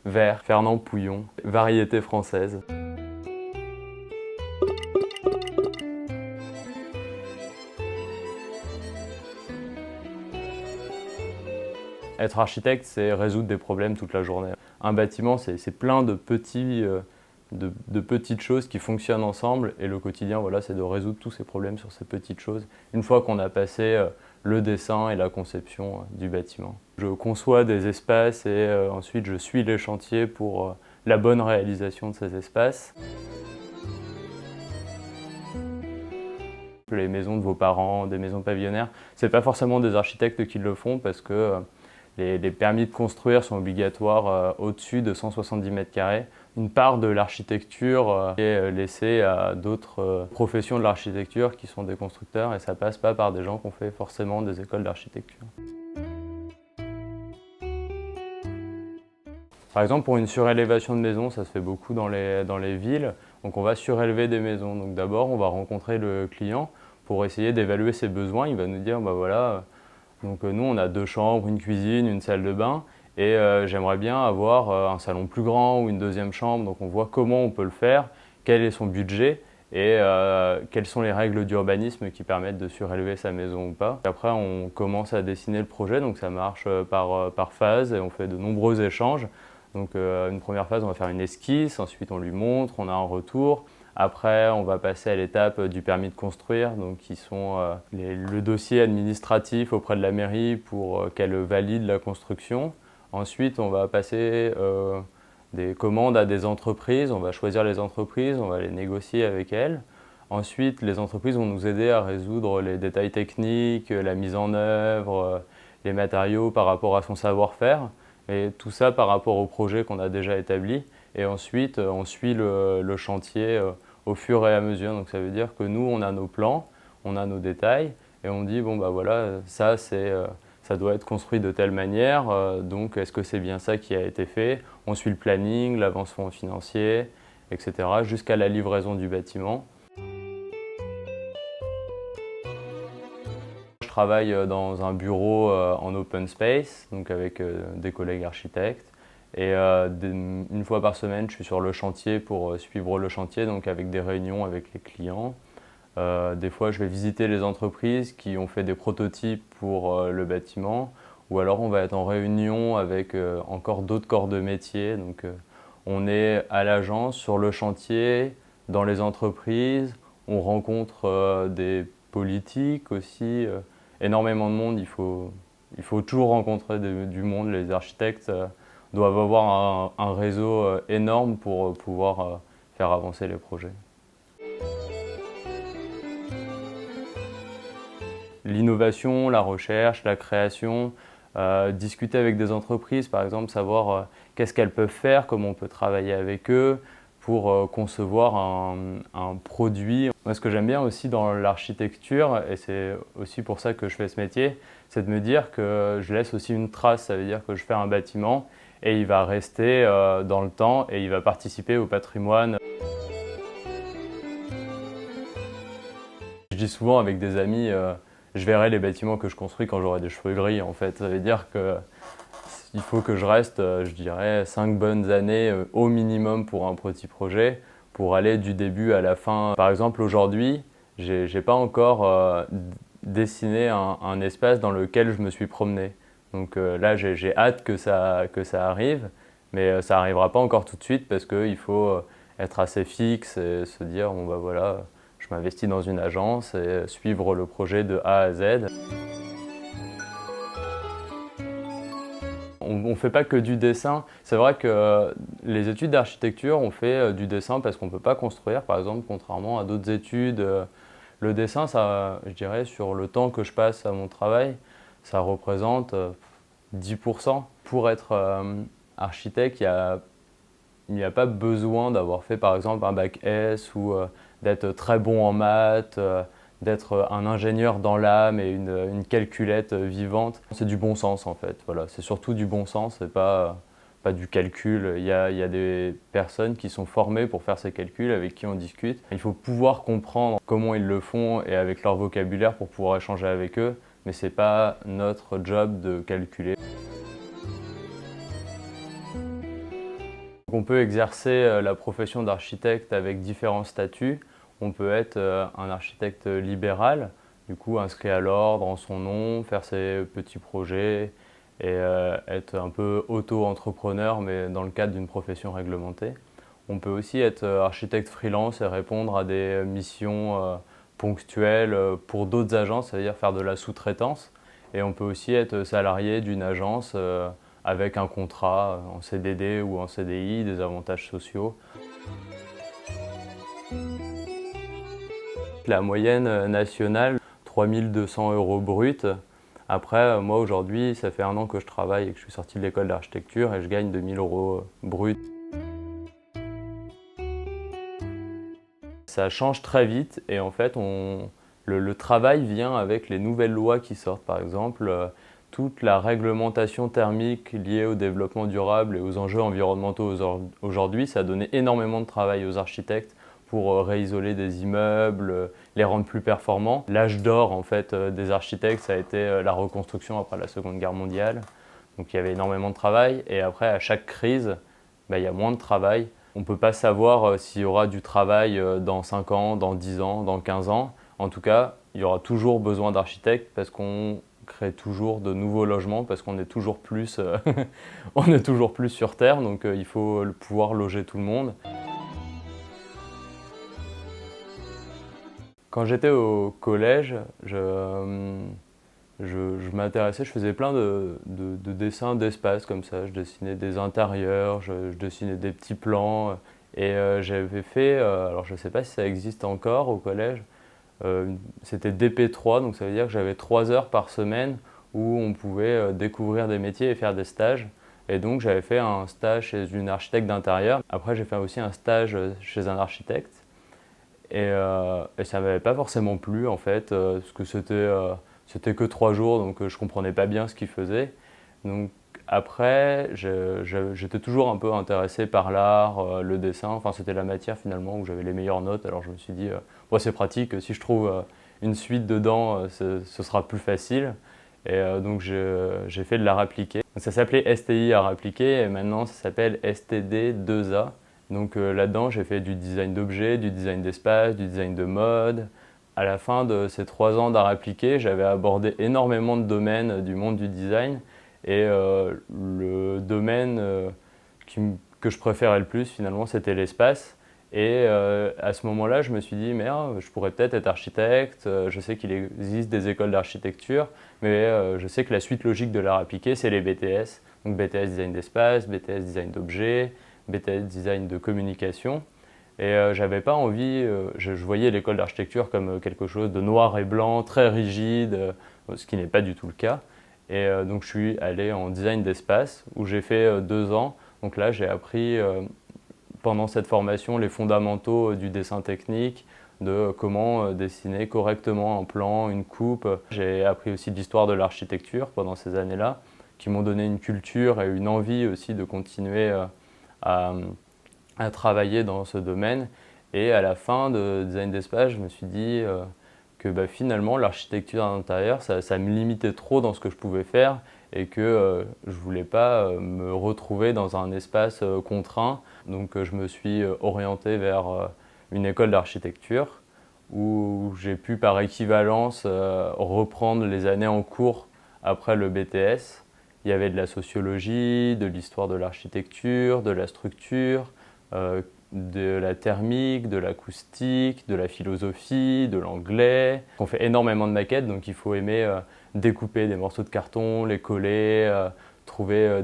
vert, Fernand Pouillon, variété française. Être architecte, c'est résoudre des problèmes toute la journée. Un bâtiment, c'est plein de petites choses qui fonctionnent ensemble et le quotidien, voilà, c'est de résoudre tous ces problèmes sur ces petites choses. Une fois qu'on a passé le dessin et la conception du bâtiment. Je conçois des espaces et ensuite je suis les chantiers pour la bonne réalisation de ces espaces. Les maisons de vos parents, des maisons pavillonnaires, c'est pas forcément des architectes qui le font parce que les permis de construire sont obligatoires au-dessus de 170 mètres carrés. Une part de l'architecture est laissée à d'autres professions de l'architecture qui sont des constructeurs et ça passe pas par des gens qui ont fait forcément des écoles d'architecture. Par exemple, pour une surélévation de maison, ça se fait beaucoup dans les villes. Donc on va surélever des maisons. Donc d'abord, on va rencontrer le client pour essayer d'évaluer ses besoins. Il va nous dire, bah voilà, donc nous on a 2 chambres, une cuisine, une salle de bain et j'aimerais bien avoir un salon plus grand ou une 2e chambre. Donc on voit comment on peut le faire, quel est son budget et quelles sont les règles d'urbanisme qui permettent de surélever sa maison ou pas. Après on commence à dessiner le projet, donc ça marche par phase et on fait de nombreux échanges. Donc une première phase, on va faire une esquisse, ensuite on lui montre, on a un retour. Après, on va passer à l'étape du permis de construire, donc qui sont le dossier administratif auprès de la mairie pour qu'elle valide la construction. Ensuite, on va passer des commandes à des entreprises, on va choisir les entreprises, on va les négocier avec elles. Ensuite, les entreprises vont nous aider à résoudre les détails techniques, la mise en œuvre, les matériaux par rapport à son savoir-faire. Et tout ça par rapport au projet qu'on a déjà établi. Et ensuite, on suit le chantier au fur et à mesure. Donc ça veut dire que nous, on a nos plans, on a nos détails, et on dit, bon bah voilà, ça doit être construit de telle manière, donc est-ce que c'est bien ça qui a été fait? On suit le planning, l'avancement financier, etc. jusqu'à la livraison du bâtiment. Je travaille dans un bureau en open space, donc avec des collègues architectes. Et une fois par semaine, je suis sur le chantier pour suivre le chantier, donc avec des réunions avec les clients. Des fois, je vais visiter les entreprises qui ont fait des prototypes pour le bâtiment, ou alors on va être en réunion avec encore d'autres corps de métier. Donc, on est à l'agence, sur le chantier, dans les entreprises, on rencontre des politiques aussi, énormément de monde, il faut toujours rencontrer du monde. Les architectes doivent avoir un réseau énorme pour pouvoir faire avancer les projets. L'innovation, la recherche, la création, discuter avec des entreprises, par exemple, savoir qu'est-ce qu'elles peuvent faire, comment on peut travailler avec eux pour concevoir un produit. Moi, ce que j'aime bien aussi dans l'architecture, et c'est aussi pour ça que je fais ce métier, c'est de me dire que je laisse aussi une trace. Ça veut dire que je fais un bâtiment et il va rester dans le temps et il va participer au patrimoine. Je dis souvent avec des amis, je verrai les bâtiments que je construis quand j'aurai des cheveux gris. En fait, ça veut dire qu'il faut que je reste, je dirais, 5 bonnes années au minimum pour un petit projet, pour aller du début à la fin. Par exemple, aujourd'hui, j'ai pas encore dessiné un espace dans lequel je me suis promené. Donc là, j'ai hâte que ça arrive, mais ça n'arrivera pas encore tout de suite parce qu'il faut être assez fixe et se dire, bon bah voilà, je m'investis dans une agence et suivre le projet de A à Z. On ne fait pas que du dessin. C'est vrai que les études d'architecture, on fait du dessin parce qu'on ne peut pas construire, par exemple, contrairement à d'autres études. Le dessin, ça, je dirais, sur le temps que je passe à mon travail, ça représente 10%. Pour être architecte, il n'y a pas besoin d'avoir fait, par exemple, un bac S ou d'être très bon en maths, d'être un ingénieur dans l'âme et une calculette vivante. C'est du bon sens en fait, voilà. C'est surtout du bon sens et pas du calcul. Il y a des personnes qui sont formées pour faire ces calculs, avec qui on discute. Il faut pouvoir comprendre comment ils le font et avec leur vocabulaire pour pouvoir échanger avec eux, mais ce n'est pas notre job de calculer. On peut exercer la profession d'architecte avec différents statuts. On peut être un architecte libéral, du coup inscrit à l'ordre en son nom, faire ses petits projets et être un peu auto-entrepreneur, mais dans le cadre d'une profession réglementée. On peut aussi être architecte freelance et répondre à des missions ponctuelles pour d'autres agences, c'est-à-dire faire de la sous-traitance. Et on peut aussi être salarié d'une agence avec un contrat en CDD ou en CDI, des avantages sociaux. La moyenne nationale, 3 200 € brut. Après, moi aujourd'hui, ça fait 1 an que je travaille et que je suis sorti de l'école d'architecture et je gagne 2 000 € brut. Ça change très vite et en fait, le travail vient avec les nouvelles lois qui sortent. Par exemple, toute la réglementation thermique liée au développement durable et aux enjeux environnementaux aujourd'hui, ça a donné énormément de travail aux architectes pour réisoler des immeubles, les rendre plus performants. L'âge d'or en fait, des architectes, ça a été la reconstruction après la Seconde Guerre mondiale. Donc il y avait énormément de travail et après, à chaque crise, il y a moins de travail. On ne peut pas savoir s'il y aura du travail dans 5 ans, dans 10 ans, dans 15 ans. En tout cas, il y aura toujours besoin d'architectes parce qu'on crée toujours de nouveaux logements, parce qu'on est toujours plus, on est toujours plus sur Terre, donc il faut pouvoir loger tout le monde. Quand j'étais au collège, je m'intéressais, je faisais plein de dessins d'espace comme ça. Je dessinais des intérieurs, je dessinais des petits plans. Et j'avais fait, alors je ne sais pas si ça existe encore au collège, c'était DP3, donc ça veut dire que j'avais 3 heures par semaine où on pouvait découvrir des métiers et faire des stages. Et donc j'avais fait un stage chez une architecte d'intérieur. Après j'ai fait aussi un stage chez un architecte. Et ça m'avait pas forcément plu en fait, parce que c'était que 3 jours, donc je comprenais pas bien ce qu'ils faisaient. Donc après, j'étais toujours un peu intéressé par l'art, le dessin. Enfin, c'était la matière finalement où j'avais les meilleures notes. Alors je me suis dit, bon, c'est pratique, si je trouve une suite dedans, ce sera plus facile. Et donc j'ai fait de l'art appliqué. Donc, ça s'appelait STI art appliqué et maintenant ça s'appelle STD 2A. Donc là-dedans, j'ai fait du design d'objets, du design d'espace, du design de mode. À la fin de ces 3 ans d'art appliqué, j'avais abordé énormément de domaines du monde du design. Et le domaine que je préférais le plus, finalement, c'était l'espace. Et à ce moment-là, je me suis dit, merde, je pourrais peut-être être architecte. Je sais qu'il existe des écoles d'architecture, mais je sais que la suite logique de l'art appliqué, c'est les BTS. Donc BTS design d'espace, BTS design d'objets, BTS design de communication. Et j'avais pas envie, je voyais l'école d'architecture comme quelque chose de noir et blanc, très rigide, ce qui n'est pas du tout le cas. Et donc je suis allé en design d'espace où j'ai fait 2 ans. Donc là j'ai appris pendant cette formation les fondamentaux du dessin technique, de comment dessiner correctement un plan, une coupe. J'ai appris aussi de l'histoire de l'architecture pendant ces années-là, qui m'ont donné une culture et une envie aussi de continuer à, à travailler dans ce domaine. Et à la fin de design d'espace, je me suis dit que finalement l'architecture d'intérieur, ça me limitait trop dans ce que je pouvais faire et que je ne voulais pas me retrouver dans un espace contraint. Donc je me suis orienté vers une école d'architecture où j'ai pu par équivalence reprendre les années en cours après le BTS. Il y avait de la sociologie, de l'histoire de l'architecture, de la structure, de la thermique, de l'acoustique, de la philosophie, de l'anglais. On fait énormément de maquettes, donc il faut aimer découper des morceaux de carton, les coller, trouver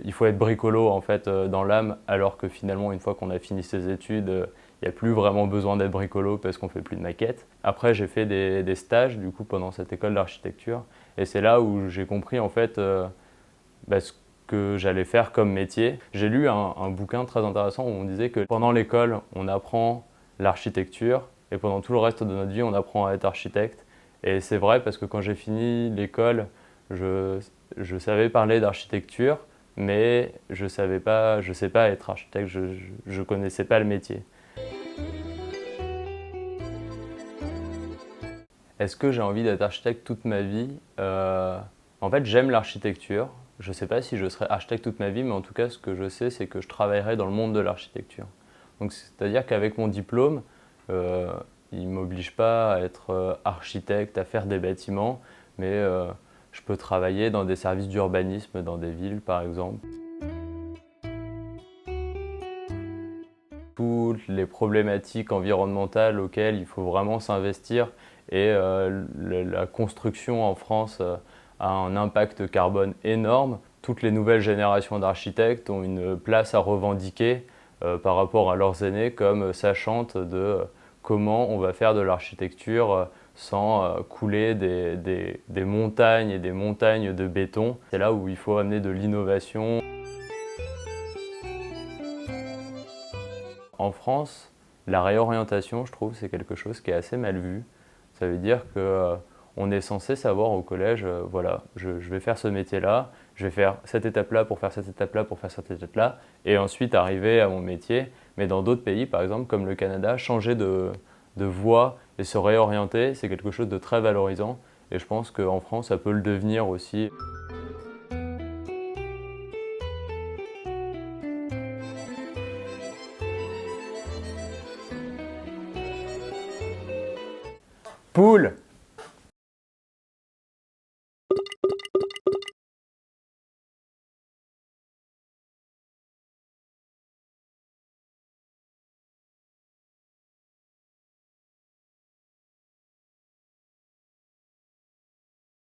il faut être bricolo en fait dans l'âme, alors que finalement une fois qu'on a fini ses études, il n'y a plus vraiment besoin d'être bricolo parce qu'on fait plus de maquettes. Après j'ai fait des stages du coup pendant cette école d'architecture et c'est là où j'ai compris en fait ce que j'allais faire comme métier. J'ai lu un bouquin très intéressant où on disait que pendant l'école, on apprend l'architecture et pendant tout le reste de notre vie, on apprend à être architecte. Et c'est vrai parce que quand j'ai fini l'école, je savais parler d'architecture, mais je sais pas être architecte, je connaissais pas le métier. Est-ce que j'ai envie d'être architecte toute ma vie? En fait, j'aime l'architecture. je ne sais pas si je serai architecte toute ma vie, mais en tout cas, ce que je sais, c'est que je travaillerai dans le monde de l'architecture. Donc, c'est-à-dire qu'avec mon diplôme, il ne m'oblige pas à être architecte, à faire des bâtiments, mais je peux travailler dans des services d'urbanisme, dans des villes, par exemple. Toutes les problématiques environnementales auxquelles il faut vraiment s'investir et la construction en France a un impact carbone énorme. Toutes les nouvelles générations d'architectes ont une place à revendiquer par rapport à leurs aînés comme sachantes de comment on va faire de l'architecture sans couler des montagnes et des montagnes de béton. C'est là où il faut amener de l'innovation. En France, la réorientation, je trouve, c'est quelque chose qui est assez mal vu. Ça veut dire que on est censé savoir au collège, voilà, je vais faire ce métier-là, je vais faire cette étape-là pour faire cette étape-là pour faire cette étape-là, et ensuite arriver à mon métier. Mais dans d'autres pays, par exemple, comme le Canada, changer de voie et se réorienter, c'est quelque chose de très valorisant. Et je pense qu'en France, ça peut le devenir aussi. Poule!